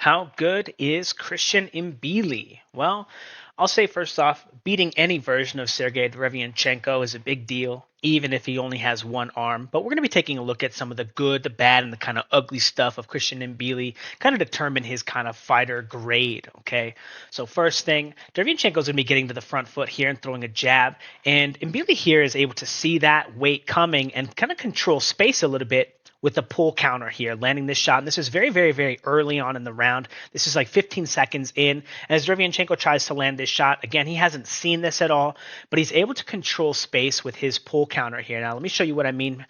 How good is Christian Mbilli? Well, I'll say first off, beating any version of Sergey Derevyanchenko is a big deal, even if he only has one arm. But we're going to be taking a look at some of the good, the bad, and the kind of ugly stuff of Christian Mbilli, kind of determine his kind of fighter grade, okay? So first thing, Derevyanchenko is going to be getting to the front foot here and throwing a jab, and Mbilli here is able to see that weight coming and kind of control space a little bit with a pull counter here, landing this shot. And this is very, very, very early on in the round. This is like 15 seconds in. And as Derevyanchenko tries to land this shot, again, he hasn't seen this at all, but he's able to control space with his pull counter here. Now, let me show you what I mean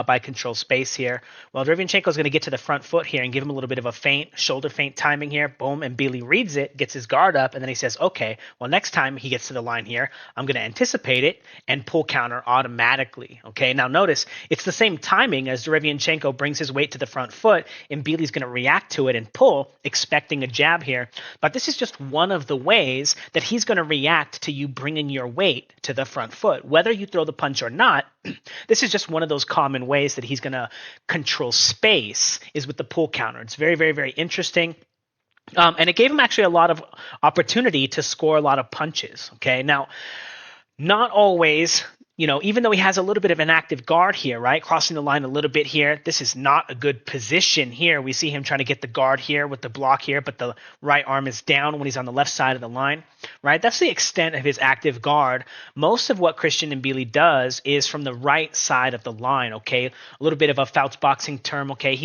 by control space here. Well, Derevyanchenko is going to get to the front foot here and give him a little bit of a feint, shoulder feint timing here. Boom, and Mbilli reads it, gets his guard up, and then he says, okay, well, next time he gets to the line here, I'm going to anticipate it and pull counter automatically. Okay, now notice, it's the same timing as Derevyanchenko brings his weight to the front foot, and Mbili's going to react to it and pull, expecting a jab here. But this is just one of the ways that he's going to react to you bringing your weight to the front foot. Whether you throw the punch or not, this is just one of those common ways that he's going to control space is with the pull counter. It's very, very, very interesting. And it gave him actually a lot of opportunity to score a lot of punches. Okay, now, not always, even though he has a little bit of an active guard here, right? Crossing the line a little bit here. This is not a good position here. We see him trying to get the guard here with the block here, but the right arm is down when he's on the left side of the line, right? That's the extent of his active guard. Most of what Christian Mbilli does is from the right side of the line, okay? A little bit of a Fouts boxing term, okay?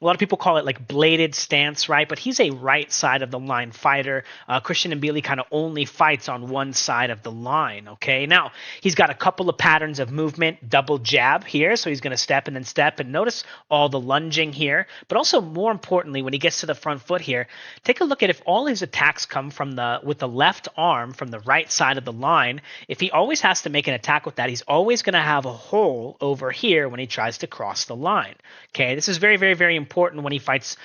A lot of people call it like bladed stance, right? But he's a right side of the line fighter. Christian Mbilli kind of only fights on one side of the line, okay? Now, he's got a couple of patterns of movement, double jab here, so he's going to step and then step, and notice all the lunging here. But also, more importantly, when he gets to the front foot here, take a look at if all his attacks come with the left arm from the right side of the line. If he always has to make an attack with that, he's always going to have a hole over here when he tries to cross the line, okay? This is very, very, very important when he fights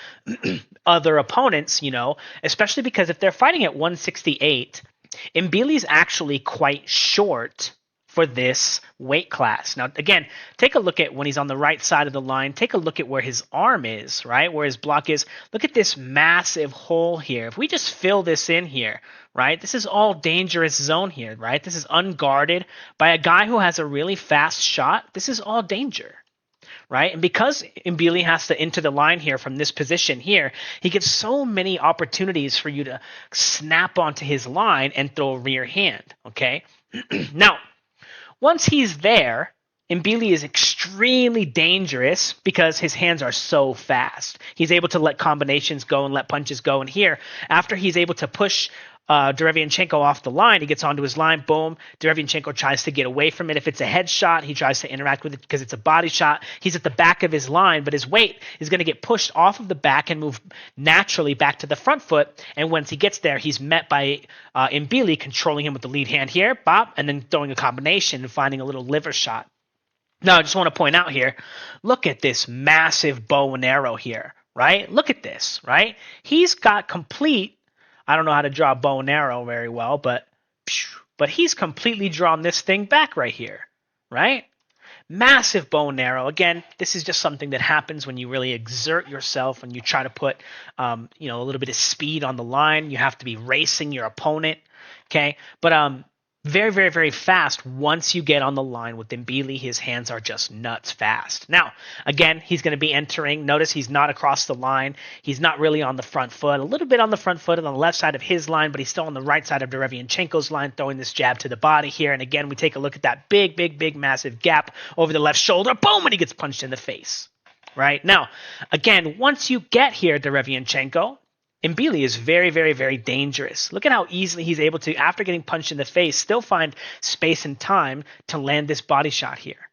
other opponents, especially because if they're fighting at 168, Mbili's actually quite short for this weight class. Now, again, take a look at when he's on the right side of the line. Take a look at where his arm is, right? Where his block is. Look at this massive hole here. If we just fill this in here, right? This is all dangerous zone here, right? This is unguarded by a guy who has a really fast shot. This is all danger. Right? And because Mbilli has to enter the line here from this position here, he gives so many opportunities for you to snap onto his line and throw a rear hand, okay? Now, once he's there, Mbilli is extremely dangerous because his hands are so fast. He's able to let combinations go and let punches go. And here, after he's able to push Derevyanchenko off the line, he gets onto his line, boom. Derevyanchenko tries to get away from it. If it's a headshot, he tries to interact with it because it's a body shot. He's at the back of his line, but his weight is going to get pushed off of the back and move naturally back to the front foot. And once he gets there, he's met by Mbilli controlling him with the lead hand here, bop, and then throwing a combination and finding a little liver shot. Now, I just want to point out here, look at this massive bow and arrow here, right? Look at this, right? He's got complete, I don't know how to draw a bow and arrow very well, but he's completely drawn this thing back right here, right? Massive bow and arrow. Again, this is just something that happens when you really exert yourself, when you try to put, a little bit of speed on the line. You have to be racing your opponent, okay? But very, very, very fast once you get on the line with Mbilli. His hands are just nuts fast. Now, again, he's going to be entering. Notice he's not across the line. He's not really on the front foot. A little bit on the front foot on the left side of his line, but he's still on the right side of Derevyanchenko's line, throwing this jab to the body here. And again, we take a look at that big, big, big, massive gap over the left shoulder. Boom! And he gets punched in the face. Right? Now, again, once you get here, Derevyanchenko, Mbilli is very, very, very dangerous. Look at how easily he's able to, after getting punched in the face, still find space and time to land this body shot here.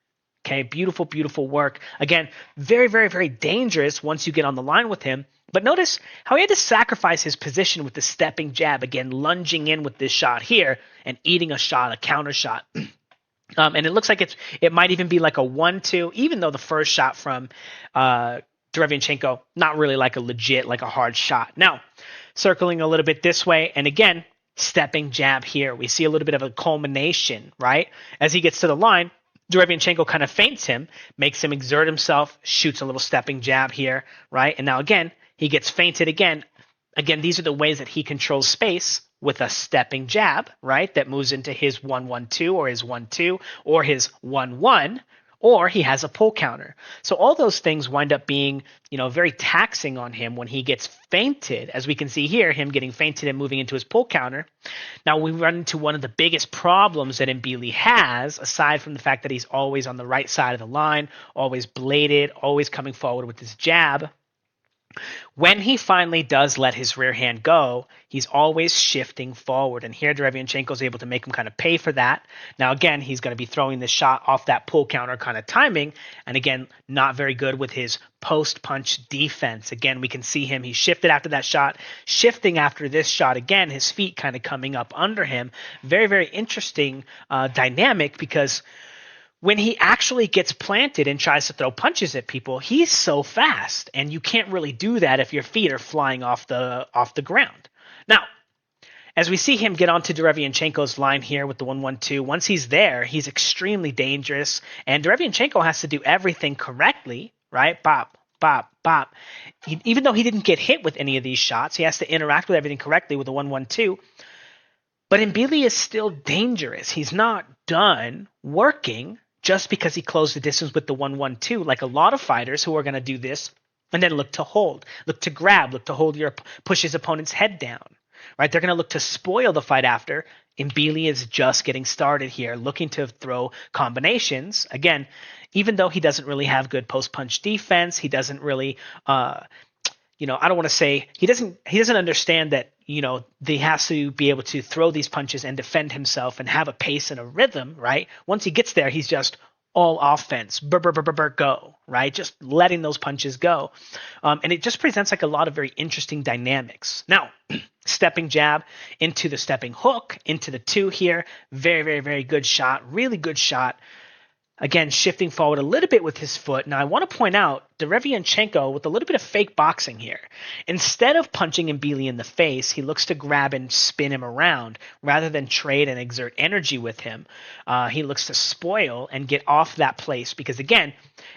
Okay, beautiful, beautiful work. Again, very, very, very dangerous once you get on the line with him. But notice how he had to sacrifice his position with the stepping jab, again, lunging in with this shot here and eating a shot, a counter shot. And it looks like it might even be like a 1-2, even though the first shot from Derevyanchenko, not really like a legit, like a hard shot. Now, circling a little bit this way, and again, stepping jab here. We see a little bit of a culmination, right? As he gets to the line, Derevyanchenko kind of feints him, makes him exert himself, shoots a little stepping jab here, right? And now again, he gets feinted again, Again, these are the ways that he controls space with a stepping jab, right? That moves into his 1-1-2 or his 1-2 or his 1-1, or he has a pull counter. So all those things wind up being, very taxing on him when he gets feinted, as we can see here, him getting feinted and moving into his pull counter. Now we run into one of the biggest problems that Mbilli has, aside from the fact that he's always on the right side of the line, always bladed, always coming forward with his jab. When he finally does let his rear hand go, he's always shifting forward. And here Derevianchenko is able to make him kind of pay for that. Now, again, he's going to be throwing this shot off that pull counter kind of timing. And again, not very good with his post-punch defense. Again, we can see him. He shifted after that shot, shifting after this shot. Again, his feet kind of coming up under him. Very, very interesting dynamic, because when he actually gets planted and tries to throw punches at people, he's so fast, and you can't really do that if your feet are flying off the ground. Now, as we see him get onto Derevianchenko's line here with the 1-1-2, once he's there, he's extremely dangerous, and Derevianchenko has to do everything correctly, right? Bop, bop, bop. Even though he didn't get hit with any of these shots, he has to interact with everything correctly with the 1-1-2. But Mbilli is still dangerous. He's not done working just because he closed the distance with the 1-1-2, like a lot of fighters who are going to do this and then look to hold, look to grab, look to push his opponent's head down, right? They're going to look to spoil the fight after. Mbilli is just getting started here, looking to throw combinations. Again, even though he doesn't really have good post-punch defense, he doesn't really, I don't want to say he doesn't understand that, he has to be able to throw these punches and defend himself and have a pace and a rhythm, right? Once he gets there, he's just all offense, go, right? Just letting those punches go. And it just presents like a lot of very interesting dynamics. Now, stepping jab into the stepping hook, into the 2 here. Very, very, very good shot. Really good shot. Again, shifting forward a little bit with his foot. Now, I want to point out Derevianchenko with a little bit of fake boxing here. Instead of punching Mbilli in the face, he looks to grab and spin him around rather than trade and exert energy with him. He looks to spoil and get off that place because, again,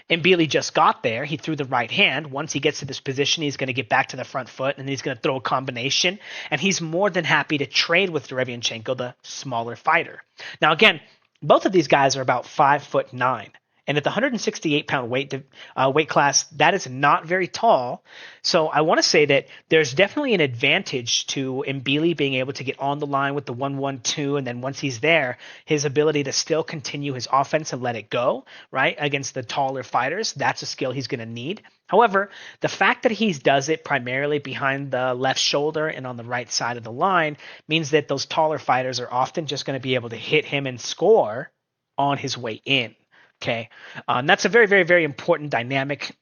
Mbilli just got there. He threw the right hand. Once he gets to this position, he's going to get back to the front foot and he's going to throw a combination. And he's more than happy to trade with Derevianchenko, the smaller fighter. Now, again, both of these guys are about 5'9", and at the 168-pound weight class, that is not very tall. So I want to say that there's definitely an advantage to Mbilli being able to get on the line with the 1-1-2, and then once he's there, his ability to still continue his offense and let it go, right, against the taller fighters. That's a skill he's going to need. However, the fact that he does it primarily behind the left shoulder and on the right side of the line means that those taller fighters are often just going to be able to hit him and score on his way in. Okay, that's a very, very, very important dynamic.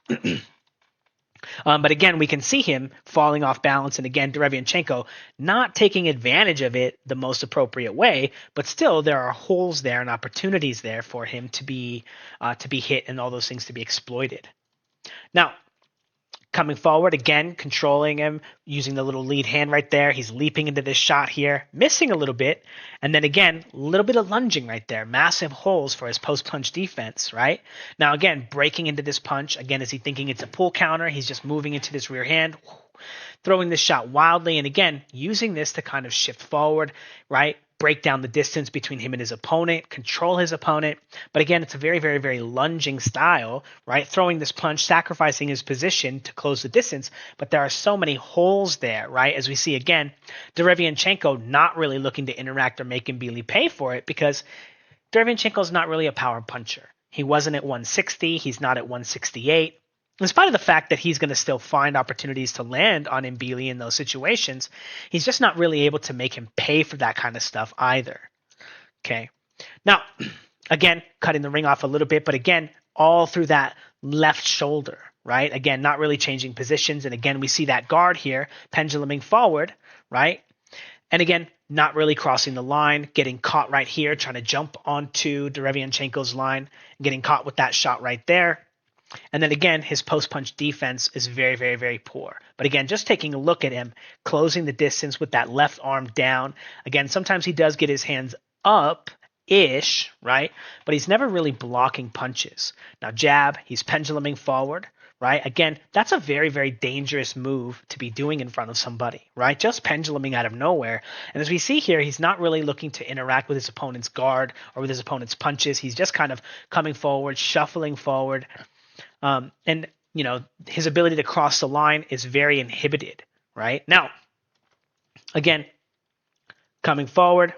But again, we can see him falling off balance, and again, Derevianchenko not taking advantage of it the most appropriate way. But still, there are holes there and opportunities there for him to be hit and all those things to be exploited. Now, coming forward, again, controlling him, using the little lead hand right there. He's leaping into this shot here, missing a little bit. And then again, a little bit of lunging right there. Massive holes for his post-punch defense, right? Now, again, breaking into this punch. Again, is he thinking it's a pull counter? He's just moving into this rear hand, throwing this shot wildly. And again, using this to kind of shift forward, right? Break down the distance between him and his opponent, control his opponent. But again, it's a very, very, very lunging style, right? Throwing this punch, sacrificing his position to close the distance. But there are so many holes there, right? As we see again, Derevianchenko not really looking to interact or make Mbilli pay for it because Derevianchenko is not really a power puncher. He wasn't at 160. He's not at 168. In spite of the fact that he's going to still find opportunities to land on Mbilli in those situations, he's just not really able to make him pay for that kind of stuff either. Okay. Now, again, cutting the ring off a little bit, but again, all through that left shoulder, right? Again, not really changing positions. And again, we see that guard here, penduluming forward, right? And again, not really crossing the line, getting caught right here, trying to jump onto Derevianchenko's line, getting caught with that shot right there. And then again, his post-punch defense is very, very, very poor. But again, just taking a look at him, closing the distance with that left arm down. Again, sometimes he does get his hands up-ish, right? But he's never really blocking punches. Now, jab, he's penduluming forward, right? Again, that's a very, very dangerous move to be doing in front of somebody, right? Just penduluming out of nowhere. And as we see here, he's not really looking to interact with his opponent's guard or with his opponent's punches. He's just kind of coming forward, shuffling forward. And, his ability to cross the line is very inhibited, right? Now, again, coming forward,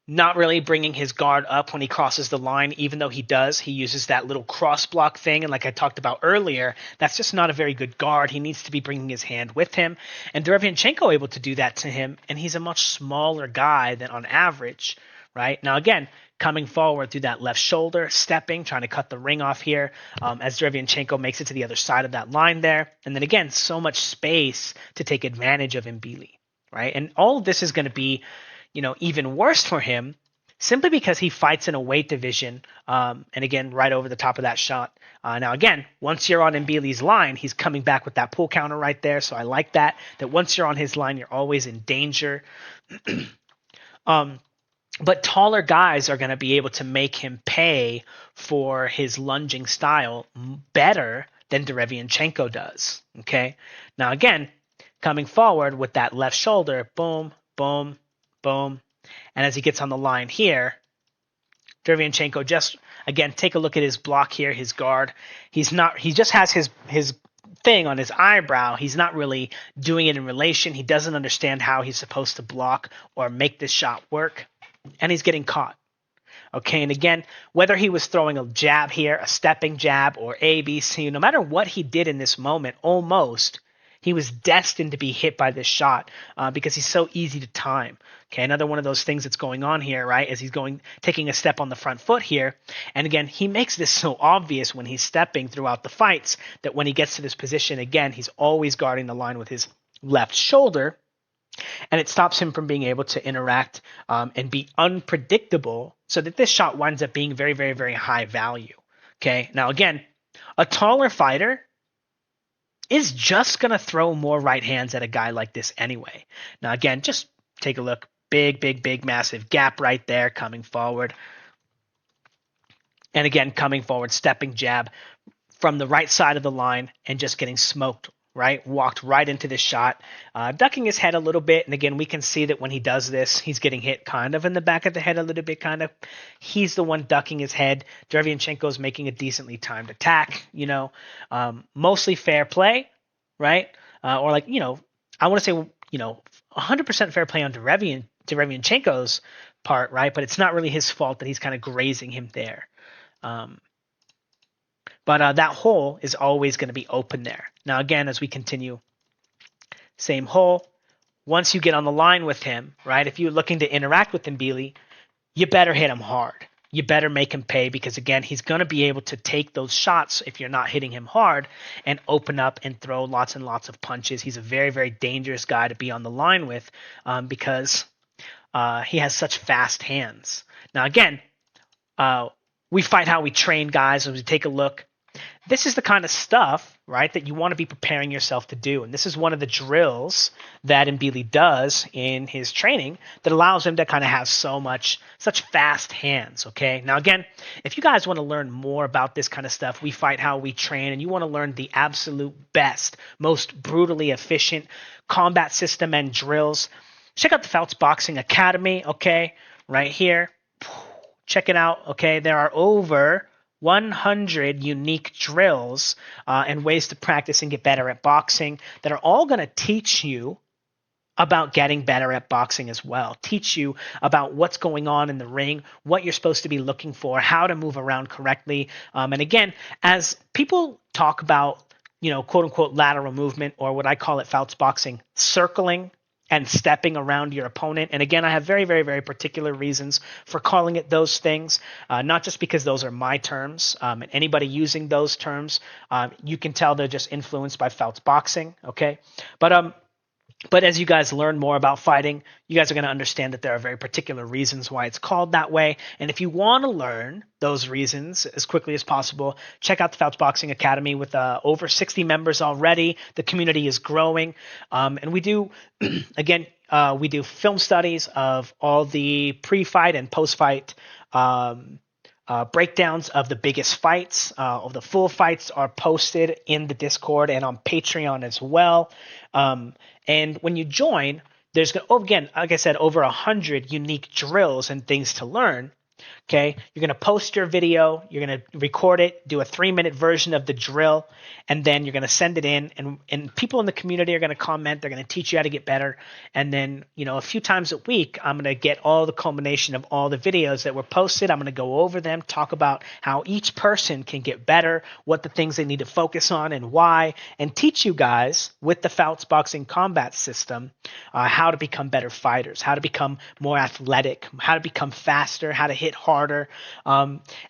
not really bringing his guard up when he crosses the line, even though he does. He uses that little cross block thing, and like I talked about earlier, that's just not a very good guard. He needs to be bringing his hand with him, and Derevyanchenko able to do that to him, and he's a much smaller guy than on average, right? Now again, coming forward through that left shoulder, stepping, trying to cut the ring off here, as Derevyanchenko makes it to the other side of that line there, and then again, so much space to take advantage of Mbilli, right? And all of this is going to be even worse for him simply because he fights in a weight division. And again, right over the top of that shot. Now, again, once you're on Mbili's line, he's coming back with that pull counter right there. So I like that once you're on his line, you're always in danger. But taller guys are going to be able to make him pay for his lunging style better than Derevyanchenko does. Okay. Now, again, coming forward with that left shoulder, boom, boom, boom. And as he gets on the line here, Derevyanchenko just, again, take a look at his block here, his guard. He just has his thing on his eyebrow. He's not really doing it in relation. He doesn't understand how he's supposed to block or make this shot work. And he's getting caught. Okay, and again, whether he was throwing a jab here, a stepping jab, or A, B, C, no matter what he did in this moment, almost, he was destined to be hit by this shot because he's so easy to time. Okay, another one of those things that's going on here, right, is he's taking a step on the front foot here. And again, he makes this so obvious when he's stepping throughout the fights that when he gets to this position, again, he's always guarding the line with his left shoulder. And it stops him from being able to interact and be unpredictable so that this shot winds up being very, very, very high value. Okay, now again, a taller fighter is just going to throw more right hands at a guy like this anyway. Now again, just take a look. Big, big, big, massive gap right there coming forward. And again, coming forward, stepping jab from the right side of the line and just getting smoked, right? Walked right into this shot, ducking his head a little bit. And again, we can see that when he does this, he's getting hit kind of in the back of the head a little bit, kind of. He's the one ducking his head. Derevyanchenko is making a decently timed attack, mostly fair play, right? Or like, I want to say, 100% fair play on Derevyanchenko's part, right? But it's not really his fault that he's kind of grazing him there. But that hole is always going to be open there. Now, again, as we continue, same hole. Once you get on the line with him, right, if you're looking to interact with Mbilli, you better hit him hard. You better make him pay because, again, he's going to be able to take those shots if you're not hitting him hard and open up and throw lots and lots of punches. He's a very, very dangerous guy to be on the line with because he has such fast hands. Now, again, we fight how we train guys. As we take a look, this is the kind of stuff, right, that you want to be preparing yourself to do. And this is one of the drills that Mbilli does in his training that allows him to kind of have such fast hands, okay? Now, again, if you guys want to learn more about this kind of stuff, we fight how we train, and you want to learn the absolute best, most brutally efficient combat system and drills, check out the Fouts Boxing Academy, okay, right here. Check it out, okay? There are over 100 unique drills and ways to practice and get better at boxing that are all going to teach you about getting better at boxing as well. Teach you about what's going on in the ring, what you're supposed to be looking for, how to move around correctly. And again, as people talk about, quote unquote lateral movement, or what I call it Fouts Boxing, circling and stepping around your opponent. And again, I have very, very, very particular reasons for calling it those things, not just because those are my terms. And anybody using those terms, you can tell they're just influenced by Fouts Boxing, okay? But as you guys learn more about fighting, you guys are going to understand that there are very particular reasons why it's called that way. And if you want to learn those reasons as quickly as possible, check out the Fouts Boxing Academy with over 60 members already. The community is growing. And we do, again, we do film studies of all the pre-fight and post-fight breakdowns of the biggest fights. Of the full fights are posted in the Discord and on Patreon as well. And when you join, there's again, like I said, over 100 unique drills and things to learn. Okay, you're going to post your video, you're going to record it, do a 3-minute version of the drill, and then you're going to send it in, and people in the community are going to comment. They're going to teach you how to get better. And then, a few times a week, I'm going to get all the culmination of all the videos that were posted. I'm going to go over them, talk about how each person can get better, what the things they need to focus on and why, and teach you guys with the Fouts Boxing Combat System how to become better fighters, how to become more athletic, how to become faster, how to hit harder.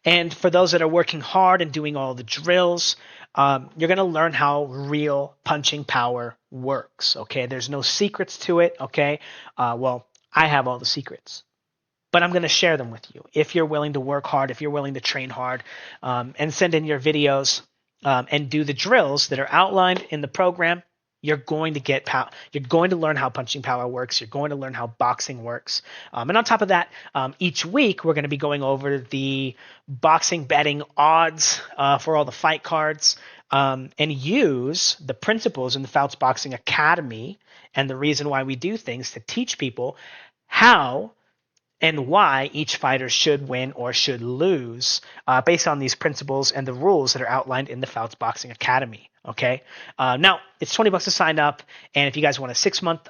And for those that are working hard and doing all the drills, you're going to learn how real punching power works. Okay, there's no secrets to it. Okay, well, I have all the secrets, but I'm going to share them with you. If you're willing to work hard, if you're willing to train hard, and send in your videos and do the drills that are outlined in the program, you're going to get you're going to learn how punching power works. You're going to learn how boxing works. And on top of that, each week we're going to be going over the boxing betting odds for all the fight cards, and use the principles in the Fouts Boxing Academy and the reason why we do things to teach people how and why each fighter should win or should lose based on these principles and the rules that are outlined in the Fouts Boxing Academy. Okay. Now, it's $20 to sign up, and if you guys want a 6-month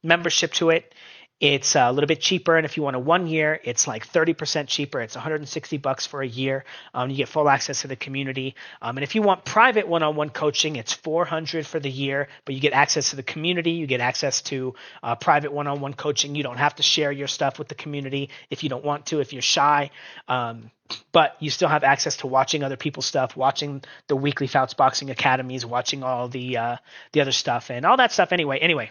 membership to it, it's a little bit cheaper. And if you want a 1 year, it's like 30% cheaper. It's $160 for a year. You get full access to the community. And if you want private one-on-one coaching, it's $400 for the year, but you get access to the community. You get access to private one-on-one coaching. You don't have to share your stuff with the community if you don't want to, if you're shy. But you still have access to watching other people's stuff, watching the weekly Fouts Boxing Academies, watching all the other stuff and all that stuff. Anyway.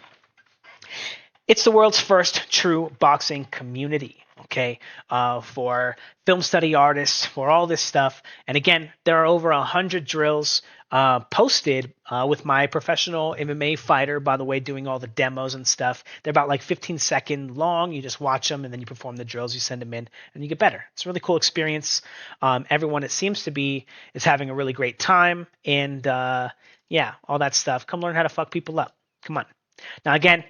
It's the world's first true boxing community, okay, for film study artists, for all this stuff. And again, there are over 100 drills posted with my professional MMA fighter, by the way, doing all the demos and stuff. They're about like 15-second long. You just watch them, and then you perform the drills. You send them in, and you get better. It's a really cool experience. Everyone, it seems to be, is having a really great time. And, yeah, all that stuff. Come learn how to fuck people up. Come on. Now, again,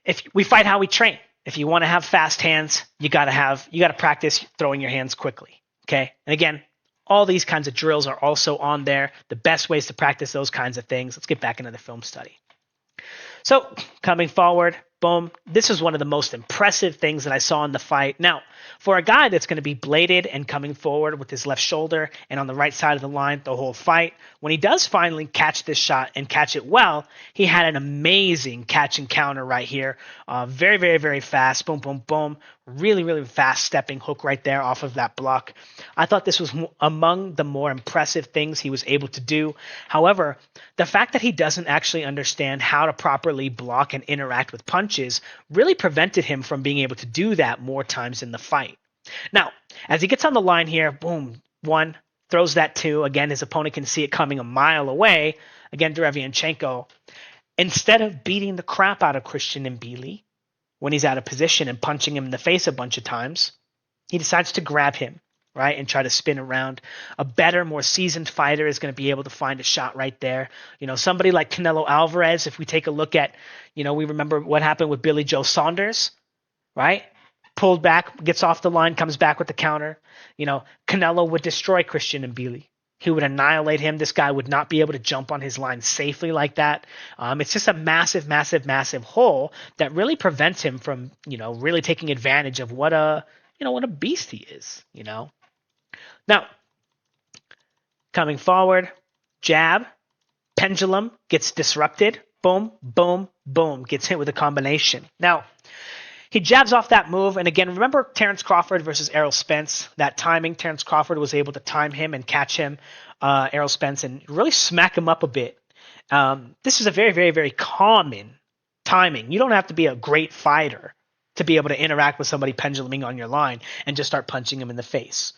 if we fight how we train. If you want to have fast hands, you got to practice throwing your hands quickly. Okay. And again, all these kinds of drills are also on there. The best ways to practice those kinds of things. Let's get back into the film study. So coming forward, boom. This is one of the most impressive things that I saw in the fight. Now, for a guy that's going to be bladed and coming forward with his left shoulder and on the right side of the line the whole fight, when he does finally catch this shot and catch it well, he had an amazing catch and counter right here. Very, very, very fast. Boom, boom, boom. Really, really fast stepping hook right there off of that block. I thought this was among the more impressive things he was able to do. However, the fact that he doesn't actually understand how to properly block and interact with punches really prevented him from being able to do that more times in the fight. Now, as he gets on the line here, boom, 1, throws that 2. Again, his opponent can see it coming a mile away. Again, Derevianchenko, instead of beating the crap out of Christian Mbilli when he's out of position and punching him in the face a bunch of times, he decides to grab him, right, and try to spin around. A better, more seasoned fighter is going to be able to find a shot right there. Somebody like Canelo Alvarez, if we take a look at, we remember what happened with Billy Joe Saunders, right? Pulled back, gets off the line, comes back with the counter. Canelo would destroy Christian Mbilli. He would annihilate him. This guy would not be able to jump on his line safely like that. It's just a massive, massive, massive hole that really prevents him from, really taking advantage of what a beast he is, Now, coming forward, jab, pendulum, gets disrupted. Boom, boom, boom, gets hit with a combination. Now, he jabs off that move, and again, remember Terrence Crawford versus Errol Spence? That timing, Terrence Crawford was able to time him and catch him, Errol Spence, and really smack him up a bit. This is a very, very, very common timing. You don't have to be a great fighter to be able to interact with somebody penduluming on your line and just start punching him in the face,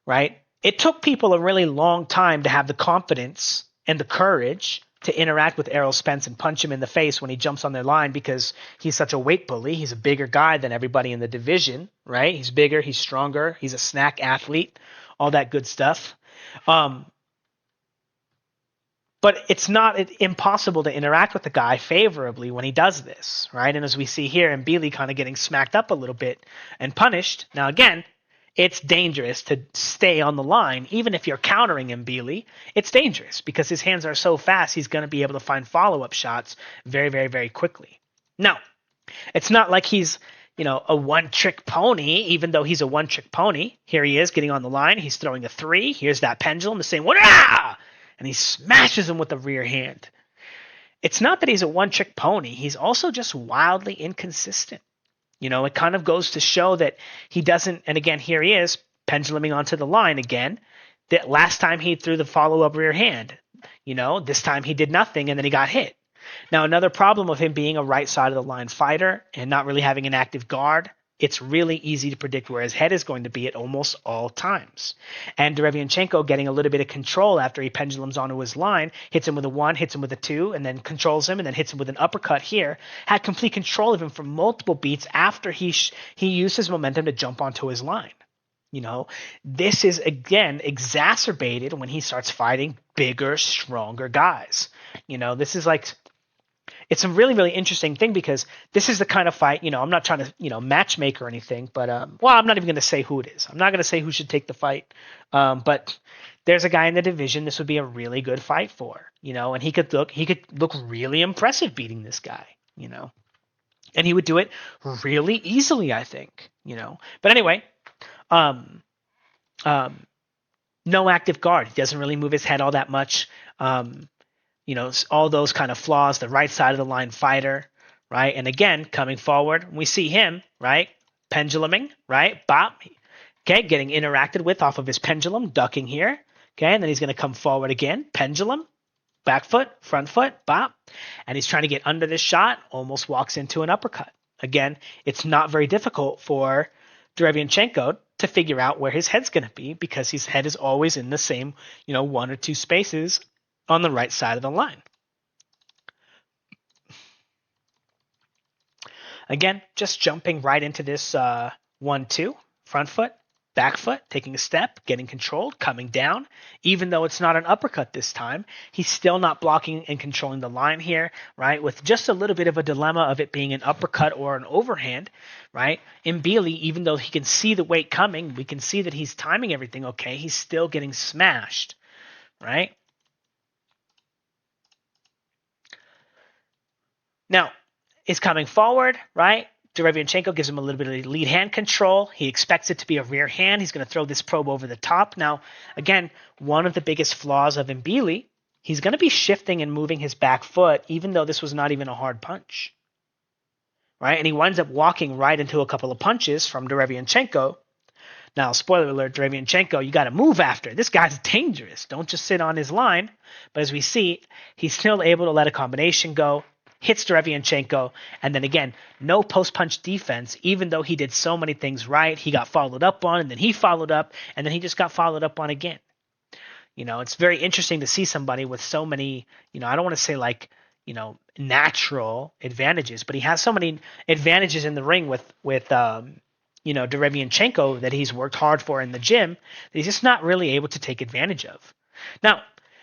right? It took people a really long time to have the confidence and the courage to interact with Errol Spence and punch him in the face when he jumps on their line because he's such a weight bully. He's a bigger guy than everybody in the division, right? He's bigger, he's stronger, he's a snack athlete, all that good stuff. But it's not impossible to interact with the guy favorably when he does this, right? And as we see here, Mbilli kind of getting smacked up a little bit and punished. Now, again, it's dangerous to stay on the line. Even if you're countering Mbilli, it's dangerous because his hands are so fast, he's going to be able to find follow-up shots very, very, very quickly. Now, it's not like he's, a one-trick pony, even though he's a one-trick pony. Here he is getting on the line. He's throwing a three. Here's that pendulum, the same one. And he smashes him with the rear hand. It's not that he's a one-trick pony. He's also just wildly inconsistent. It kind of goes to show that he doesn't, and again, here he is, penduluming onto the line again. That last time he threw the follow-up rear hand. This time he did nothing, and then he got hit. Now, another problem of him being a right side of the line fighter and not really having an active guard, it's really easy to predict where his head is going to be at almost all times. And Derevianchenko getting a little bit of control after he pendulums onto his line, hits him with a 1, hits him with a 2, and then controls him, and then hits him with an uppercut here, had complete control of him for multiple beats after he used his momentum to jump onto his line. This is, again, exacerbated when he starts fighting bigger, stronger guys. This is like... It's a really, really interesting thing because this is the kind of fight, I'm not trying to, matchmake or anything, but, I'm not even going to say who it is. I'm not going to say who should take the fight. But there's a guy in the division this would be a really good fight for, and he could look really impressive beating this guy, and he would do it really easily, I think, But anyway, no active guard. He doesn't really move his head all that much. All those kind of flaws, the right side of the line fighter, right? And again, coming forward, we see him, right? Penduluming, right? Bop. Okay, getting interacted with off of his pendulum, ducking here. Okay, and then he's going to come forward again, pendulum, back foot, front foot, bop. And he's trying to get under this shot, almost walks into an uppercut. Again, it's not very difficult for Derevianchenko to figure out where his head's going to be because his head is always in the same, 1 or 2 spaces on the right side of the line. Again, just jumping right into this 1-2, front foot, back foot, taking a step, getting controlled, coming down. Even though it's not an uppercut this time, he's still not blocking and controlling the line here, right? With just a little bit of a dilemma of it being an uppercut or an overhand, right? Mbilli, even though he can see the weight coming, we can see that he's timing everything okay, he's still getting smashed, right? Now, he's coming forward, right? Derevianchenko gives him a little bit of lead hand control. He expects it to be a rear hand. He's going to throw this probe over the top. Now, again, one of the biggest flaws of Mbilli, he's going to be shifting and moving his back foot, even though this was not even a hard punch, right? And he winds up walking right into a couple of punches from Derevianchenko. Now, spoiler alert, Derevianchenko, you got to move after. This guy's dangerous. Don't just sit on his line. But as we see, he's still able to let a combination go. Hits Derevianchenko, and then again, no post-punch defense, even though he did so many things right. He got followed up on, and then he followed up, and then he just got followed up on again. It's very interesting to see somebody with so many, I don't want to say natural advantages, but he has so many advantages in the ring with Derevianchenko that he's worked hard for in the gym that he's just not really able to take advantage of. Now,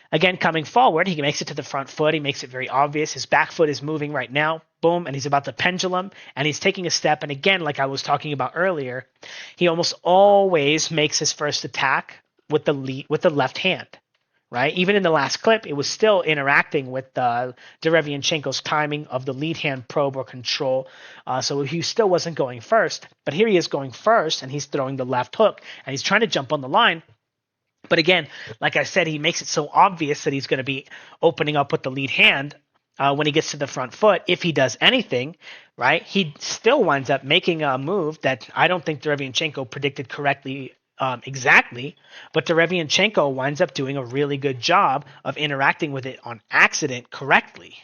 again, coming forward, he makes it to the front foot. He makes it very obvious. His back foot is moving right now. Boom, and he's about to pendulum, and he's taking a step. And again, like I was talking about earlier, he almost always makes his first attack with the left hand, right? Even in the last clip, it was still interacting with Derevianchenko's timing of the lead hand probe or control. So he still wasn't going first. But here he is going first, and he's throwing the left hook, and he's trying to jump on the line. But again, like I said, he makes it so obvious that he's going to be opening up with the lead hand when he gets to the front foot. If he does anything, right, he still winds up making a move that I don't think Derevianchenko predicted correctly exactly, but Derevianchenko winds up doing a really good job of interacting with it on accident correctly.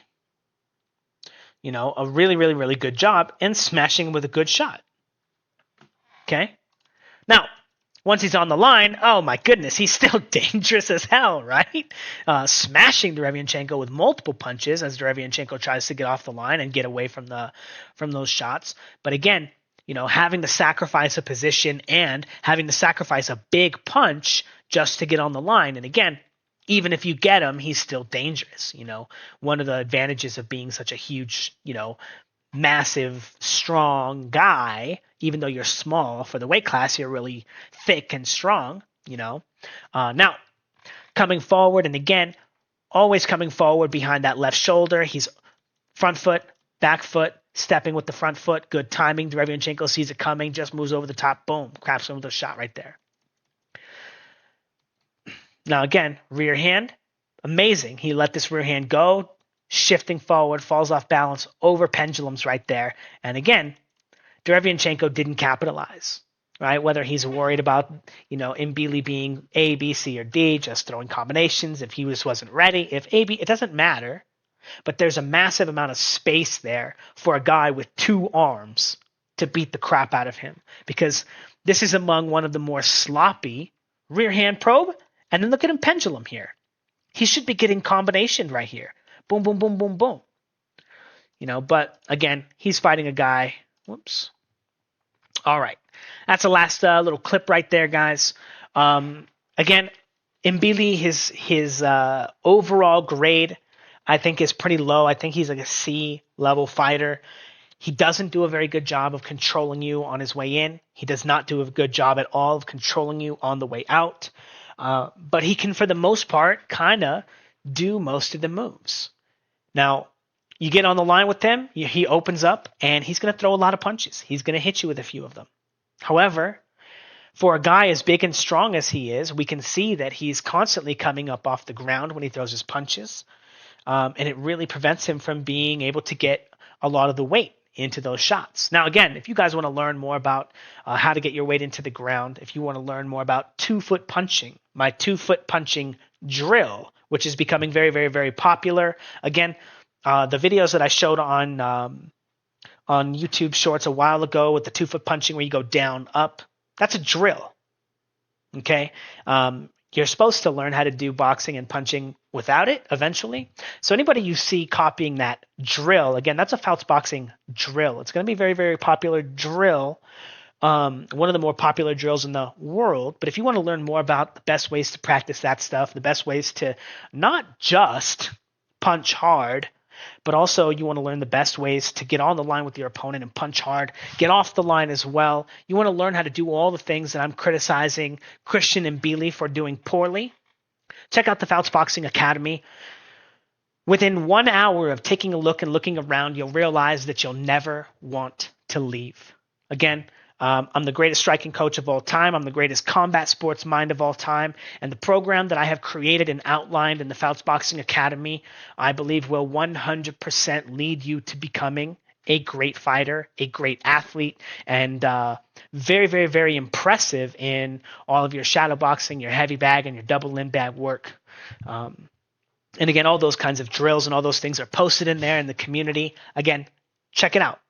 A really, really, really good job and smashing with a good shot. Okay? Now, Once he's on the line, oh my goodness, he's still dangerous as hell, right? Smashing Derevianchenko with multiple punches as Derevianchenko tries to get off the line and get away from those shots. But again, having to sacrifice a position and having to sacrifice a big punch just to get on the line. And again, even if you get him, he's still dangerous. One of the advantages of being such a huge, massive, strong guy, even though you're small for the weight class, you're really thick and strong, Now, coming forward, and again, always coming forward behind that left shoulder. He's front foot, back foot, stepping with the front foot. Good timing. Derevianchenko sees it coming, just moves over the top. Boom. Crafts him with a shot right there. Now, again, rear hand. Amazing. He let this rear hand go. Shifting forward, falls off balance, over pendulums right there. And again, Derevianchenko didn't capitalize, right? Whether he's worried about, Mbilli being A, B, C, or D, just throwing combinations, if he just wasn't ready, if A, B, it doesn't matter. But there's a massive amount of space there for a guy with two arms to beat the crap out of him. Because this is among one of the more sloppy rear hand probe. And then look at him pendulum here. He should be getting combination right here. Boom, boom, boom, boom, boom. But again, he's fighting a guy. Whoops. All right. That's the last little clip right there, guys. Again, Mbilli, his overall grade, I think, is pretty low. I think he's like a C level fighter. He doesn't do a very good job of controlling you on his way in. He does not do a good job at all of controlling you on the way out. But he can, for the most part, kind of do most of the moves. Now, you get on the line with him, he opens up, and he's going to throw a lot of punches. He's going to hit you with a few of them. However, for a guy as big and strong as he is, we can see that he's constantly coming up off the ground when he throws his punches. And it really prevents him from being able to get a lot of the weight into those shots. Now, again, if you guys want to learn more about how to get your weight into the ground, if you want to learn more about 2-foot punching, my 2-foot punching drill, which is becoming very, very, very popular. Again, the videos that I showed on YouTube Shorts a while ago with the 2-foot punching where you go down, up, that's a drill. Okay? You're supposed to learn how to do boxing and punching without it eventually. So anybody you see copying that drill, again, that's a Fouts boxing drill. It's going to be a very, very popular drill. One of the more popular drills in the world. But if you want to learn more about the best ways to practice that stuff, the best ways to not just punch hard, but also you want to learn the best ways to get on the line with your opponent and punch hard, get off the line as well. You want to learn how to do all the things that I'm criticizing Christian Mbilli for doing poorly. Check out the Fouts Boxing Academy. Within 1 hour of taking a look and looking around, you'll realize that you'll never want to leave. Again, I'm the greatest striking coach of all time. I'm the greatest combat sports mind of all time. And the program that I have created and outlined in the Fouts Boxing Academy, I believe will 100% lead you to becoming a great fighter, a great athlete, and very, very, very impressive in all of your shadow boxing, your heavy bag, and your double limb bag work. And again, all those kinds of drills and all those things are posted in there in the community. Again, check it out.